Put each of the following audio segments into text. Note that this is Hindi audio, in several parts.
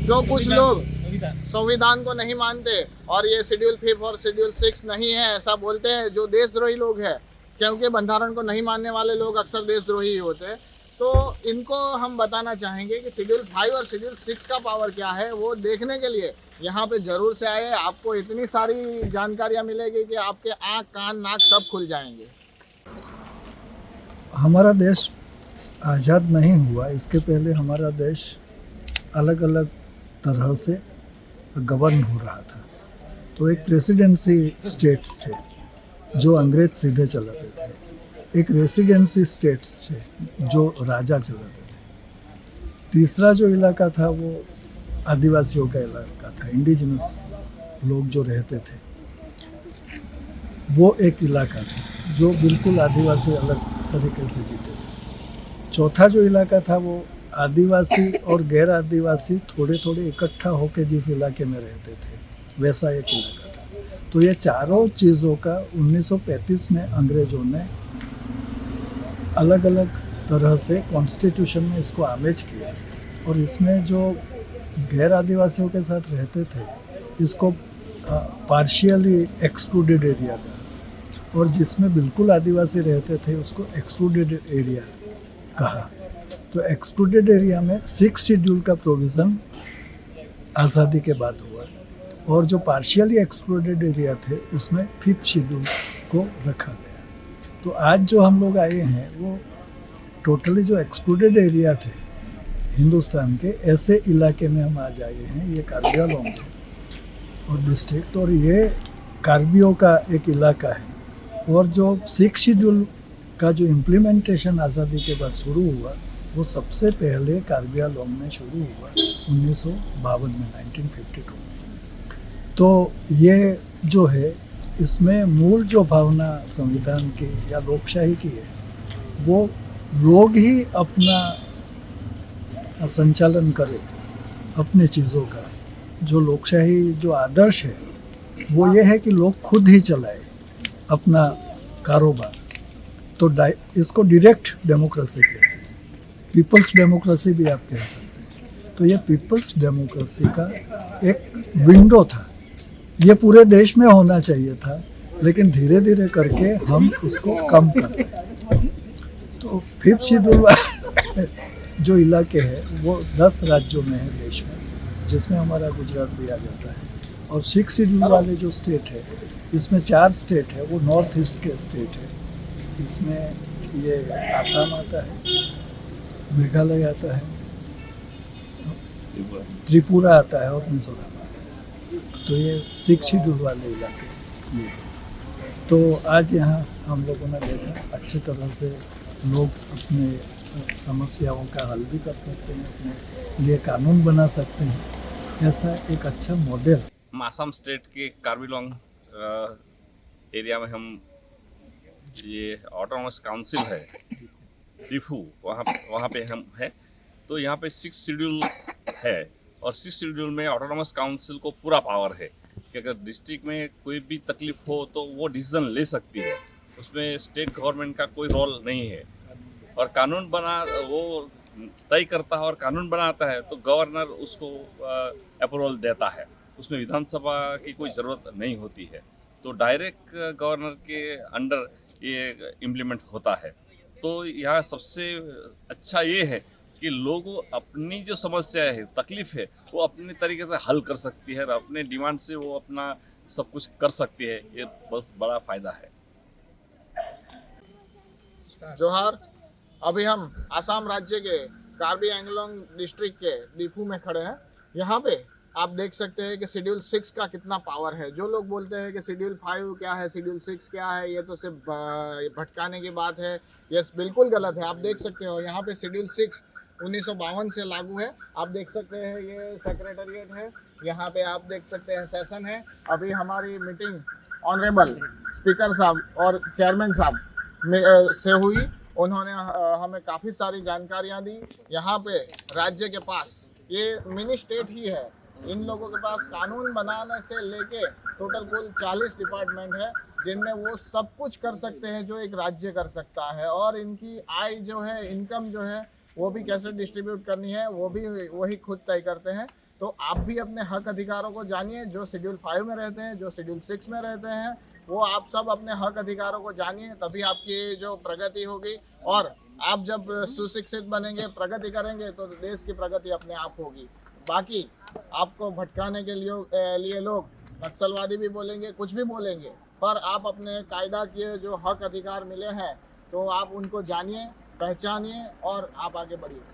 जो कुछ लोग संविधान को नहीं मानते और ये शेड्यूल 5 और शेड्यूल 6 नहीं है ऐसा बोलते हैं, जो देशद्रोही लोग हैं, क्योंकि बंधारण को नहीं मानने वाले लोग अक्सर देशद्रोही होते हैं, तो इनको हम बताना चाहेंगे कि शेड्यूल 5 और शेड्यूल 6 का पावर क्या है, वो देखने के लिए यहाँ पे ज़रूर से आए। आपको इतनी सारी जानकारियाँ मिलेगी कि आपके आँख कान नाक सब खुल जाएंगे। हमारा देश आज़ाद नहीं हुआ, इसके पहले हमारा देश अलग अलग तरह से गवर्न हो रहा था। तो एक प्रेसिडेंसी स्टेट्स थे जो अंग्रेज सीधे चलाते थे, एक रेसिडेंसी स्टेट्स थे जो राजा चलाते थे, तीसरा जो इलाका था वो आदिवासियों का इलाका था, इंडिजिनस लोग जो रहते थे, वो एक इलाका था जो बिल्कुल आदिवासी अलग तरीके से जीते थे। चौथा जो इलाका था वो आदिवासी और गैर आदिवासी थोड़े थोड़े इकट्ठा होकर जिस इलाके में रहते थे, वैसा एक इलाका था। तो ये चारों चीज़ों का 1935 में अंग्रेज़ों ने अलग अलग तरह से कॉन्स्टिट्यूशन में इसको आमेज किया, और इसमें जो गैर आदिवासियों के साथ रहते थे इसको पार्शियली एक्सक्लूडेड एरिया का, और जिसमें बिल्कुल आदिवासी रहते थे उसको एक्सक्लूडेड एरिया कहा। तो एक्सक्लूडेड एरिया में 6 शेड्यूल का प्रोविज़न आज़ादी के बाद हुआ, और जो पार्शियली एक्सक्लूडेड एरिया थे उसमें 5th शेड्यूल को रखा गया। तो आज जो हम लोग आए हैं वो टोटली जो एक्सक्लूडेड एरिया थे हिंदुस्तान के, ऐसे इलाके में हम आज आए हैं। ये कार्बी आंगलोंग है और डिस्ट्रिक्ट, और ये कार्बियों का एक इलाका है। और जो 6 शेड्यूल का जो इम्प्लीमेंटेशन आज़ादी के बाद शुरू हुआ वो सबसे पहले कार्बी आंगलोंग में शुरू हुआ 1952 में, 1952 में। तो ये जो है इसमें मूल जो भावना संविधान की या लोकशाही की है, वो लोग ही अपना संचालन करें अपनी चीज़ों का। जो लोकशाही जो आदर्श है वो ये है कि लोग खुद ही चलाए अपना कारोबार। तो इसको डायरेक्ट डेमोक्रेसी कहते हैं, पीपल्स डेमोक्रेसी भी आप कह सकते हैं। तो ये पीपल्स डेमोक्रेसी का एक विंडो था, ये पूरे देश में होना चाहिए था, लेकिन धीरे धीरे करके हम उसको कम कर रहे हैं। तो 5th शेड्यूल जो इलाके हैं वो 10 राज्यों में है देश में, जिसमें हमारा गुजरात भी आ जाता है। और 6 शेड्यूल वाले जो स्टेट है, इसमें 4 स्टेट है, वो नॉर्थ ईस्ट के स्टेट है। इसमें ये आसाम आता है, मेघालय आता है, त्रिपुरा आता है और मिजोरम आता है। तो ये 6 शेड्यूल वाले इलाके ये है। तो आज यहाँ हम लोगों ने देखा अच्छी तरह से लोग अपने समस्याओं का हल भी कर सकते हैं, अपने लिए कानून बना सकते हैं। ऐसा एक अच्छा मॉडल आसाम स्टेट के कार्बी आंगलोंग एरिया में हम, ये ऑटोनॉमस काउंसिल है डिफू, वहाँ पे हम है। तो यहाँ पे 6 शेड्यूल है, और 6 शेड्यूल में ऑटोनॉमस काउंसिल को पूरा पावर है कि अगर डिस्ट्रिक्ट में कोई भी तकलीफ हो तो वो डिसीजन ले सकती है, उसमें स्टेट गवर्नमेंट का कोई रोल नहीं है। और कानून वो तय करता है और कानून बनाता है, तो गवर्नर उसको अप्रूवल देता है, उसमें विधानसभा की कोई ज़रूरत नहीं होती है। तो डायरेक्ट गवर्नर के अंडर ये इम्प्लीमेंट होता है। तो यहाँ सबसे अच्छा ये है कि लोग अपनी जो समस्या है, तकलीफ है, वो अपने तरीके से हल कर सकती है, और अपने डिमांड से वो अपना सब कुछ कर सकती है। ये बहुत बड़ा फ़ायदा है। जोहार। अभी हम आसाम राज्य के कार्बी आंगलोंग डिस्ट्रिक्ट के डिफू में खड़े हैं। यहाँ पे आप देख सकते हैं कि शेड्यूल 6 का कितना पावर है। जो लोग बोलते हैं कि शेड्यूल 5 क्या है, शेड्यूल 6 क्या है, ये तो सिर्फ भटकाने की बात है, ये बिल्कुल गलत है। आप देख सकते हो यहाँ पे शेड्यूल 6 1952 से लागू है। आप देख सकते हैं ये सेक्रेटेरिएट है, यहाँ पे आप देख सकते हैं सेशन है। अभी हमारी मीटिंग ऑनरेबल स्पीकर साहब और चेयरमैन साहब से हुई, उन्होंने हमें काफ़ी सारी जानकारियाँ दी। यहाँ पे राज्य के पास ये मिनी स्टेट ही है, इन लोगों के पास कानून बनाने से लेके टोटल कुल 40 डिपार्टमेंट है, जिनमें वो सब कुछ कर सकते हैं जो एक राज्य कर सकता है। और इनकी आय जो है, इनकम जो है, वो भी कैसे डिस्ट्रीब्यूट करनी है वो भी वही खुद तय करते हैं। तो आप भी अपने हक अधिकारों को जानिए। जो शेड्यूल 5 में रहते हैं, जो शेड्यूल 6 में रहते हैं, वो आप सब अपने हक अधिकारों को जानिए, तभी आपकी जो प्रगति होगी। और आप जब सुशिक्षित बनेंगे, प्रगति करेंगे, तो देश की प्रगति अपने आप होगी। बाकी आपको भटकाने के लिए लोग नक्सलवादी भी बोलेंगे, कुछ भी बोलेंगे, पर आप अपने कायदा के जो हक अधिकार मिले हैं, तो आप उनको जानिए, पहचानिए और आप आगे बढ़िए।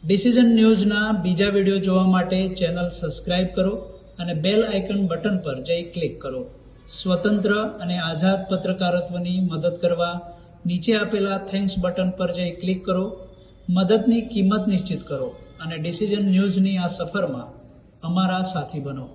ડિસિઝન ન્યૂઝના બીજા વિડીયો જોવા માટે ચેનલ સબસ્ક્રાઇબ કરો અને બેલ આઇકન બટન પર જઈ ક્લિક કરો. સ્વતંત્ર અને આઝાદ પત્રકારત્વની મદદ કરવા નીચે આપેલા થેન્ક્સ બટન પર જઈ ક્લિક કરો. મદદની કિંમત નિશ્ચિત કરો અને ડિસિઝન ન્યૂઝની આ સફરમાં અમારા સાથી બનો.